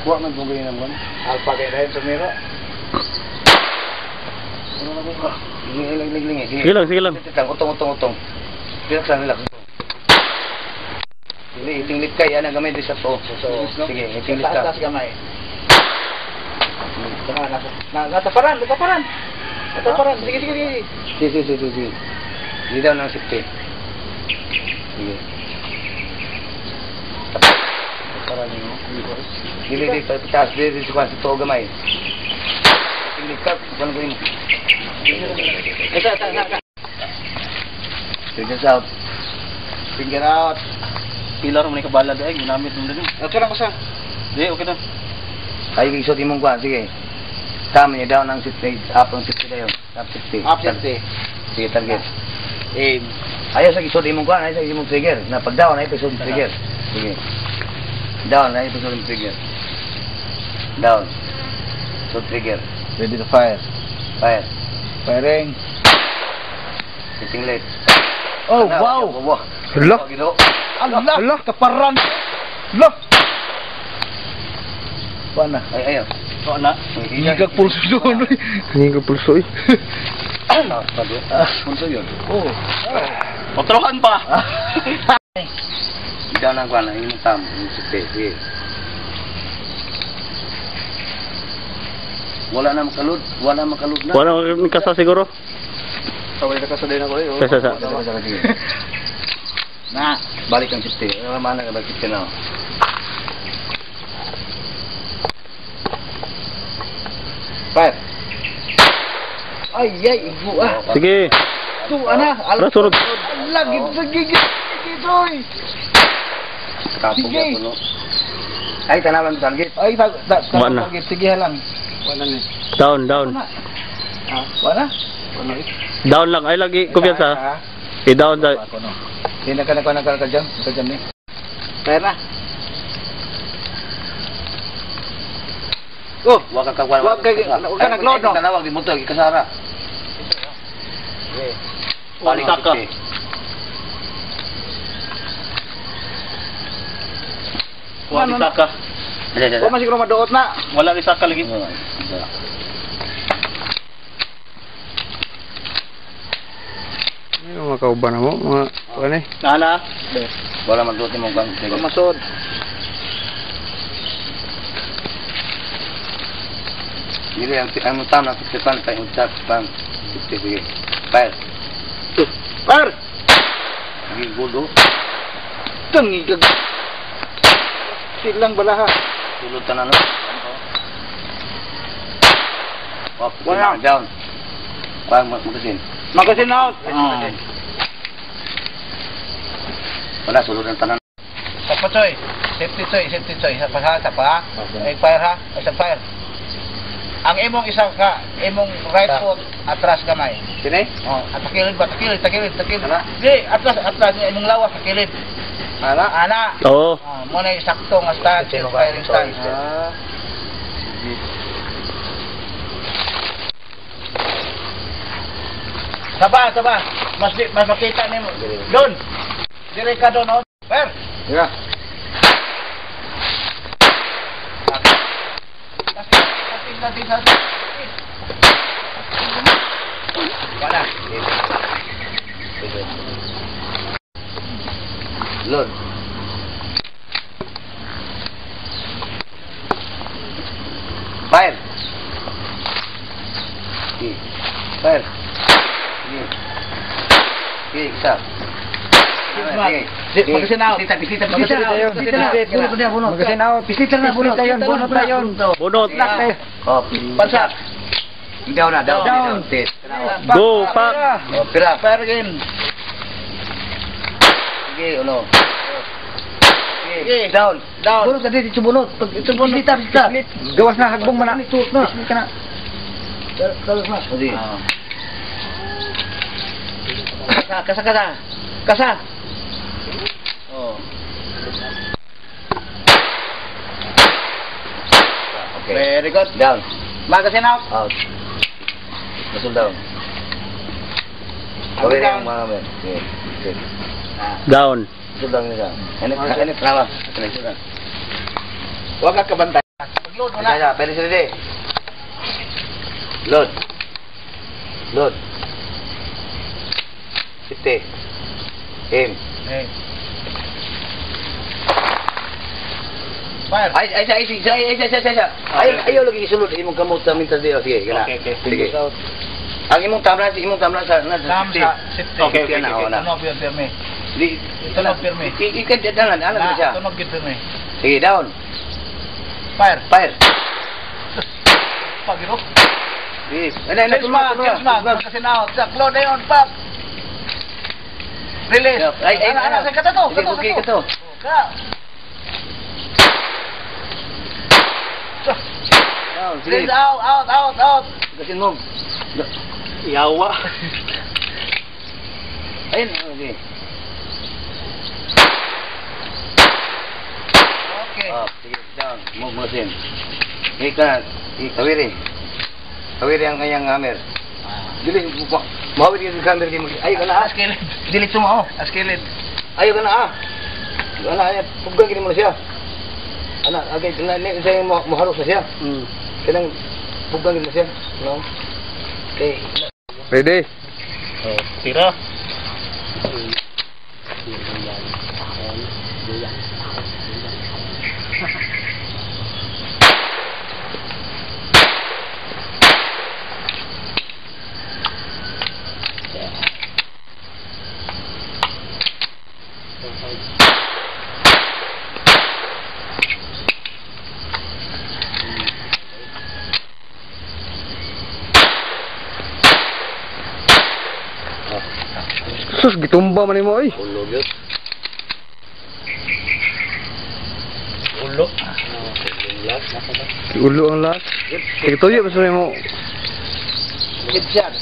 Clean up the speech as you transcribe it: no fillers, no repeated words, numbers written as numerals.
Kuha man kung ganyan naman. Alpha kayo dahil sumiro. Sige lang. Utong. Relax lang. Sige, itinglit ka. Yan ang gamay din sa to. Sige, itinglit ka. Taas gamay. Nataparan. Sige. Hindi daw ng safety. Sige. Taparan nyo. Dili, taas. Dili, sa to gamay. Itinglit ka. Paano ko yun? Finger out. Pilar mo ni kabala dahil. Ginamit mo na dun. Okay lang ko sa. Hindi, okay na. Ay, isot imong kuha. Sige. Tama niya down ang 60. Up ang 60 na yun. Up 60. Up 60. Sige, target. Aim. Ayaw sa isot imong kuha. Ayaw sa imong trigger. Na pag down, ayaw isot trigger. Sige. Down, ayaw isot imong trigger. Down. So trigger. Ready to fire. Fire. Firing. Sitting left. Oh, wow! Hala! Allah! Kaparan! Allah! Paano? Ayaw. Paano? Hingag pulso doon. Hingag pulso eh. Pulso yun? Oo. Patrokan pa! Down ang kuha na. Yung tam. Yung sige. Wala na makalud na. Wala kasa siguro? Wala na kasa din ako eh. Kasa. Na, balik ang 50. Mana ka ba 50 na? Fire. Ay, ibu ah. Sige. Tu ana, Ala surod. Lagi toy. Sige. Ay, tanawan target. Ay, target sige lang. Wala ni. Down. Wala? Down lang. Ay, lagi kumpiyansa. I-down dahil. Hindi ka dyan. Ni. Pera. Oh, wag ka nag-load no. Tanawag di mo to, ikasara. Balik ka. Wala ni saka. Wala man siguro maduot na. Wala ni saka lagi. Ano mga kauban na mo? Mga ano eh? Nana? Wala magduot ni mong gang. Wala masod. Hindi ang mutam na sipan tayo ucap pang. Sige. Fire. Fire! Sige, gudo. Tangigag. Silang balaha. Sulutan ano? Wala. Down. Pang magasin. Magasin out. Wala, sulutan tanan. Sapa coy, safety coy, sa pa. Fire ha, sa fire. Ang imong isa ka, imong right foot atras gamay. Sini? Oh, at takilid. Di, atras ni imong lawas takilid. Ana. Oo. Mo na sakto nga stance, firing stance. Saba. Mas makita nimo. Doon. Dire ka doon, oh. Fire. Yeah. Natin. Wala. Load. Fire. Fire. Isa. Magasin out. Bunot. Oh, Pansak. Down. Go, pak. Oh, pira. Fire again. Sige, ulo. Sige, down. Bunot ka dito, bunot. Bisita. Gawas na, hagbong mana. Bisita na. Sige. Kasa. Oh. Okay. Very good. Down. Magasin out. Out. Masuk down. Okay lang mga men. Okay. Down. Masuk down nila. Ini kenapa? Huwag ka kabantay. Pag-load mo Isa, na. pwede sila di. Load. Load. 50. Aim. Eh. Fire. Ayaw lagi isulod. Imong kamot sa minta di. Sige, gana. Okay. Sige. Ang imong tamlan sa Tam sa safety. Okay. Tunog yun, pirme. Tunog pirme. Ikan dalan, ano ba siya? Tunog yun, pirme. Sige, down. Fire. Fire. Pagiro. Sige. Change man. Kasi na out. Load na yun, pag. Release. Ano, kata to. Sige, okay ka to. Ka. Down, sige. Release out. Kasi mo. Yawa. Ayun, okay. Okay. Sige, down. Move mo sin. Ika, kawiri. Kawiri ang kanyang hammer. Dili, mahawid yung hammer di mo. Ayaw ka na ah. Askilid. Dili sumao. Askilid. Ayaw ka na ah. Ana, puggang gini mo na siya. Ana, agay, siya yung maharap sa siya. Kailang puggang gini mo siya. No? Okay. Ready? Tira. Sus, gitumba man mo ay. Ulog yun. Ulo. Ulo ang last. Sige, tuyo, basta mo. Headshot.